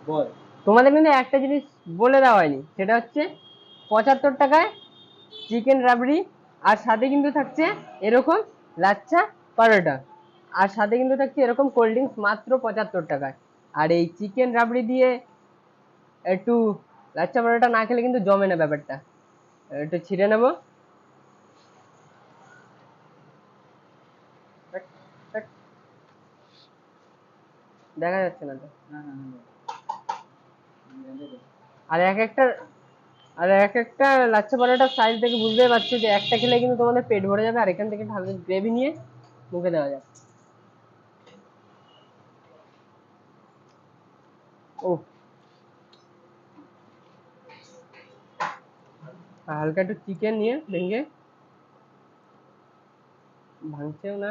বল। তোমাদের কিন্তু একটা জিনিস বলে দেওয়া হয়নি, সেটা হচ্ছে 75 টাকায় চিকেন রাবড়ি, আর সাথে কিন্তু থাকছে এরকম লাচ্ছা পরোটা, আর সাথে কিন্তু থাকছে এরকম কোল্ড ড্রিঙ্কস মাত্র 75 টাকায়। আর এই চিকেন রাবড়ি দিয়ে একটু লাচ্ছা পরোটা না খেলে কিন্তু জমে না ব্যাপারটা। একটু ছিঁড়ে নেবো। দেখা যাচ্ছে না তো। না না না, আর এক একটা আর এক একটা লাচ্ছা পরোটার সাইজ দেখে বুঝতেই পারছো যে একটা খেলে কিন্তু তোমাদের পেট ভরে যাবে, আর এখান থেকে হালকা গ্রেভি নিয়ে মুখে দেওয়া যায়। ও, হালকা একটু চিকেন নিয়ে ভেঙে, ভাঙছেও না।